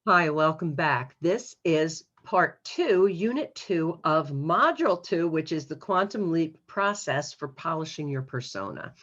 Hi, welcome back. This is part two, unit two of module two, which is the quantum leap process for polishing your persona.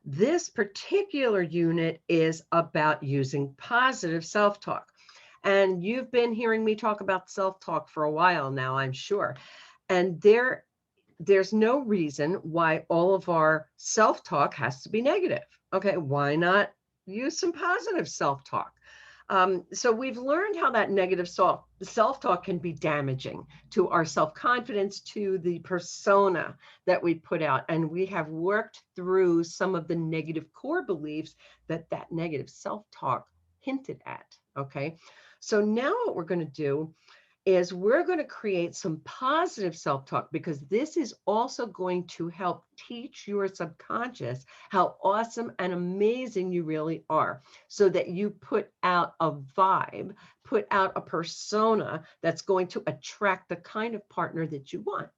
This particular unit is about using positive self-talk. And you've been hearing me talk about self-talk for a while now, I'm sure. And there's no reason why all of our self-talk has to be negative. Okay, why not use some positive self-talk? So we've learned how that negative self-talk can be damaging to our self-confidence, to the persona that we put out. And we have worked through some of the negative core beliefs that negative self-talk hinted at. Okay. So now what we're going to do is we're going to create some positive self-talk, because this is also going to help teach your subconscious how awesome and amazing you really are, so that you put out a vibe, put out a persona that's going to attract the kind of partner that you want.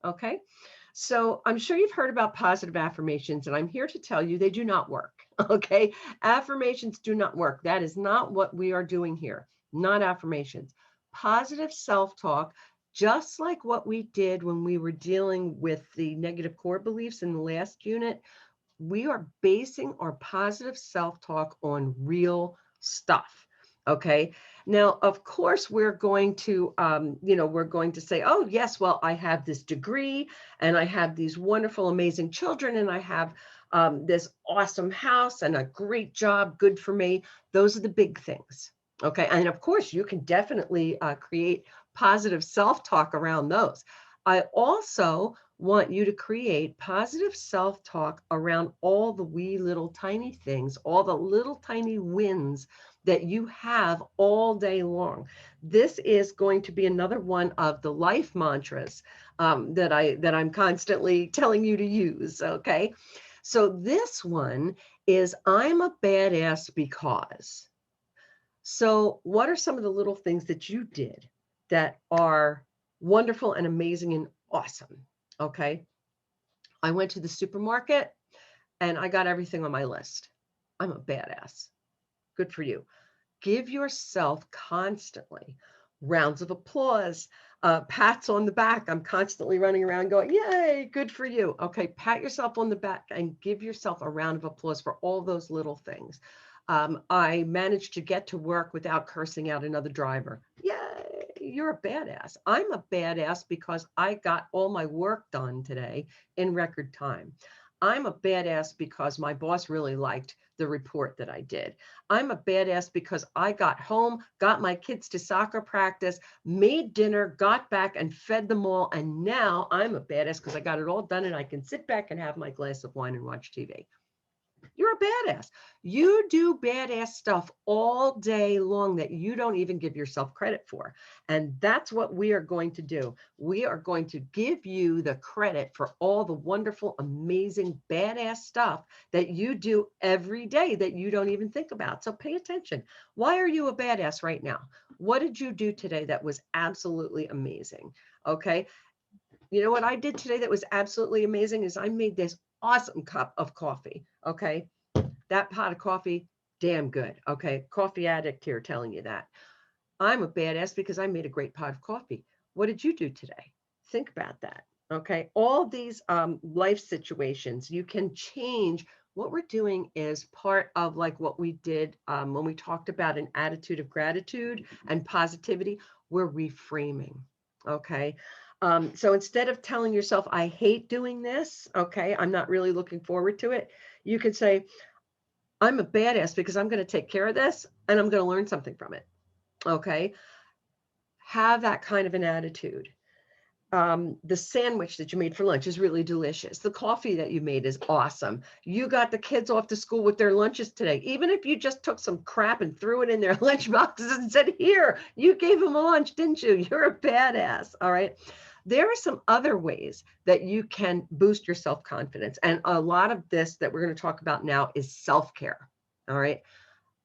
Okay. So I'm sure you've heard about positive affirmations, and I'm here to tell you they do not work. Okay. Affirmations do not work. That is not what we are doing here. Not affirmations. Positive self-talk, just like what we did when we were dealing with the negative core beliefs in the last unit, we are basing our positive self-talk on real stuff. Okay. Now, of course, we're going to, we're going to say, oh, yes, well, I have this degree and I have these wonderful, amazing children, and I have this awesome house and a great job. Good for me. Those are the big things. Okay. And of course, you can definitely create positive self-talk around those. I also want you to create positive self-talk around all the wee little tiny things, all the little tiny wins that you have all day long. This is going to be another one of the life mantras that I'm constantly telling you to use. Okay, so this one is I'm a badass because. So, what are some of the little things that you did that are wonderful and amazing and awesome? Okay. I went to the supermarket and I got everything on my list. I'm a badass. Good for you. Give yourself constantly rounds of applause, pats on the back. I'm constantly running around going, yay, good for you. Okay, pat yourself on the back and give yourself a round of applause for all those little things. I managed to get to work without cursing out another driver. Yay, you're a badass. I'm a badass because I got all my work done today in record time. I'm a badass because my boss really liked the report that I did. I'm a badass because I got home, got my kids to soccer practice, made dinner, got back and fed them all. And now I'm a badass because I got it all done and I can sit back and have my glass of wine and watch TV. You're a badass. You do badass stuff all day long that you don't even give yourself credit for. And that's what we are going to do. We are going to give you the credit for all the wonderful, amazing, badass stuff that you do every day that you don't even think about. So pay attention. Why are you a badass right now? What did you do today that was absolutely amazing? Okay. You know what I did today that was absolutely amazing is I made this awesome cup of coffee. Okay. That pot of coffee, damn good. Okay. Coffee addict here telling you that. I'm a badass because I made a great pot of coffee. What did you do today? Think about that. Okay. All these life situations, you can change. What we're doing is part of like what we did when we talked about an attitude of gratitude and positivity. We're reframing. Okay. So instead of telling yourself, I hate doing this, okay, I'm not really looking forward to it, you can say, I'm a badass because I'm going to take care of this and I'm going to learn something from it. Okay. Have that kind of an attitude. The sandwich that you made for lunch is really delicious. The coffee that you made is awesome. You got the kids off to school with their lunches today. Even if you just took some crap and threw it in their lunch boxes and said, here, you gave them a lunch, didn't you? You're a badass. All right. There are some other ways that you can boost your self-confidence. And a lot of this that we're going to talk about now is self-care. All right.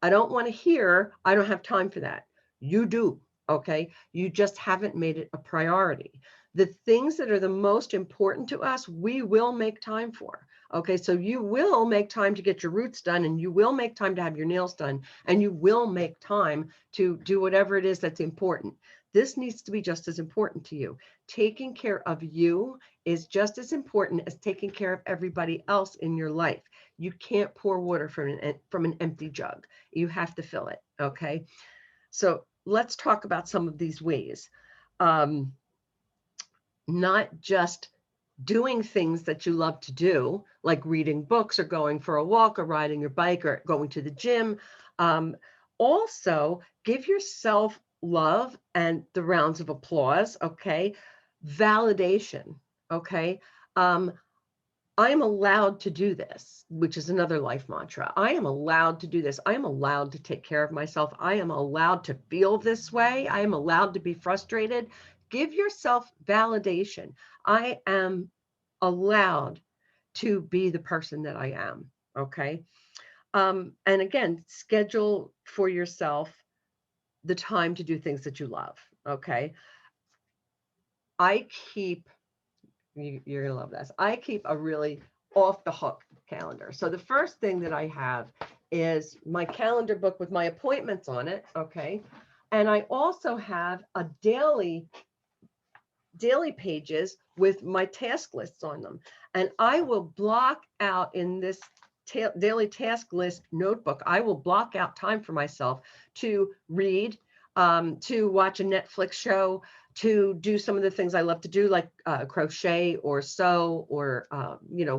I don't want to hear, I don't have time for that. You do. Okay. You just haven't made it a priority. The things that are the most important to us, we will make time for. Okay, so you will make time to get your roots done, and you will make time to have your nails done, and you will make time to do whatever it is that's important. This needs to be just as important to you. Taking care of you is just as important as taking care of everybody else in your life. You can't pour water from an empty jug. You have to fill it. Okay, so let's talk about some of these ways. Um, Not just doing things that you love to do, like reading books or going for a walk or riding your bike or going to the gym. Um, Also, give yourself love and the rounds of applause, okay? Validation, okay? Um, I am allowed to do this, which is another life mantra. I am allowed to do this. I am allowed to take care of myself. I am allowed to feel this way. I am allowed to be frustrated. Give yourself validation. I am allowed to be the person that I am. Okay. And again, schedule for yourself the time to do things that you love. Okay. I keep you're gonna love this. I keep a really off the hook calendar. So the first thing that I have is my calendar book with my appointments on it. Okay. And I also have a daily pages with my task lists on them. And I will block out in this daily task list notebook, I will block out time for myself to read, to watch a Netflix show, to do some of the things I love to do, like crochet or sew or,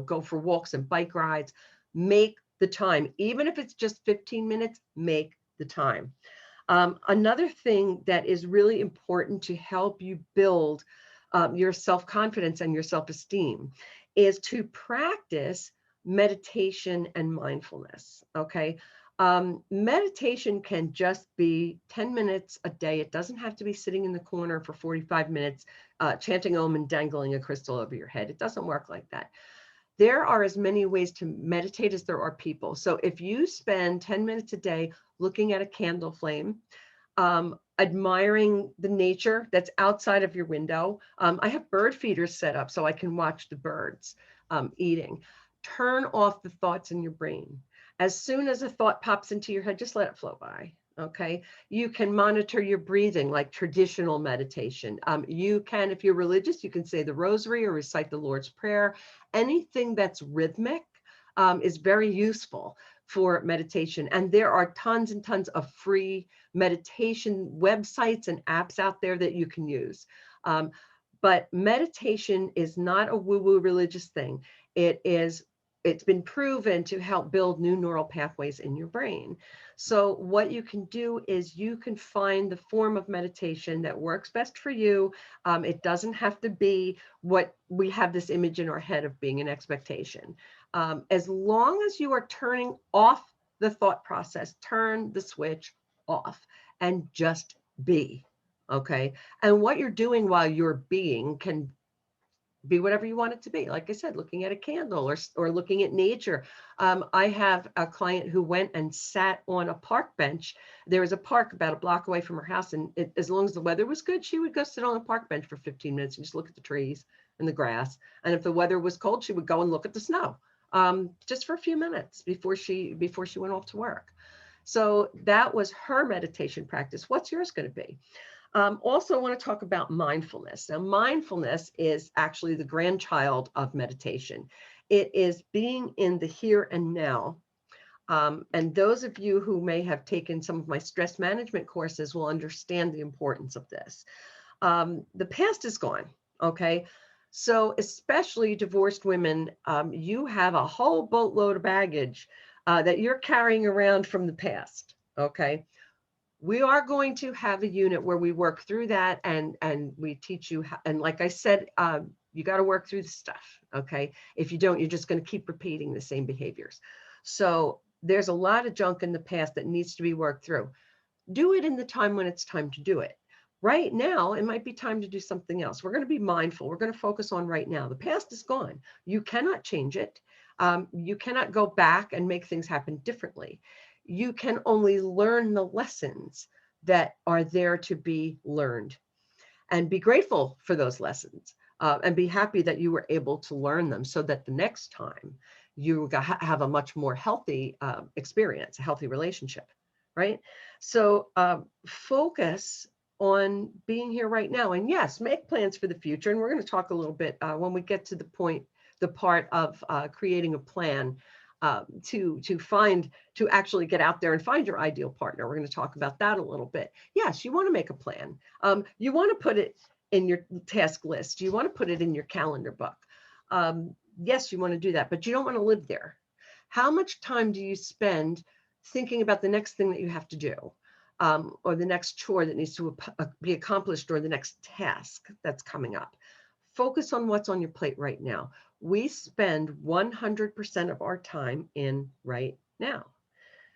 go for walks and bike rides. Make the time, even if it's just 15 minutes, make the time. Another thing that is really important to help you build your self-confidence and your self-esteem is to practice meditation and mindfulness. Okay. Meditation can just be 10 minutes a day. It doesn't have to be sitting in the corner for 45 minutes, chanting Om and dangling a crystal over your head. It doesn't work like that. There are as many ways to meditate as there are people. So if you spend 10 minutes a day looking at a candle flame, admiring the nature that's outside of your window. I have bird feeders set up so I can watch the birds eating. Turn off the thoughts in your brain. As soon as a thought pops into your head, just let it flow by. Okay. You can monitor your breathing like traditional meditation. You can, if you're religious, you can say the rosary or recite the Lord's Prayer. Anything that's rhythmic is very useful for meditation. And there are tons and tons of free meditation websites and apps out there that you can use. But meditation is not a woo-woo religious thing. It's been proven to help build new neural pathways in your brain. So what you can do is you can find the form of meditation that works best for you. It doesn't have to be what we have this image in our head of being an expectation. As long as you are turning off the thought process, turn the switch off and just be. Okay. And what you're doing while you're being can be whatever you want it to be. Like I said, looking at a candle or looking at nature. I have a client who went and sat on a park bench. There was a park about a block away from her house, and as long as the weather was good, she would go sit on a park bench for 15 minutes and just look at the trees and the grass. And if the weather was cold, she would go and look at the snow, just for a few minutes before she went off to work. So that was her meditation practice. What's yours going to be? Also, I want to talk about mindfulness. Now, mindfulness is actually the grandchild of meditation. It is being in the here and now. And those of you who may have taken some of my stress management courses will understand the importance of this. The past is gone, okay? So especially divorced women, you have a whole boatload of baggage that you're carrying around from the past, okay? We are going to have a unit where we work through that and we teach you how, and like I said, you got to work through the stuff. Okay. If you don't, you're just going to keep repeating the same behaviors. So there's a lot of junk in the past that needs to be worked through. Do it in the time when it's time to do it. Right now, it might be time to do something else. We're going to be mindful. We're going to focus on right now. The past is gone. You cannot change it. You cannot go back and make things happen differently. You can only learn the lessons that are there to be learned and be grateful for those lessons and be happy that you were able to learn them so that the next time you have a much more healthy experience, a healthy relationship, right? So focus on being here right now. And yes, make plans for the future. And we're going to talk a little bit when we get to the part of creating a plan to actually get out there and find your ideal partner. We're going to talk about that a little bit. Yes, you want to make a plan. You want to put it in your task list. You want to put it in your calendar book. Yes, you want to do that, but you don't want to live there. How much time do you spend thinking about the next thing that you have to do, or the next chore that needs to be accomplished, or the next task that's coming up? Focus on what's on your plate right now. We spend 100% of our time in right now.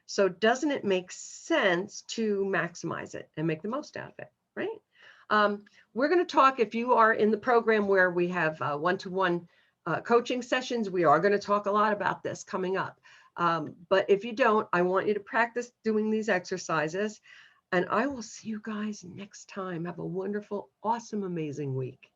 So doesn't it make sense to maximize it and make the most out of it, right? We're going to talk, if you are in the program where we have one-to-one coaching sessions, we are going to talk a lot about this coming up. But if you don't, I want you to practice doing these exercises, and I will see you guys next time. Have a wonderful, awesome, amazing week.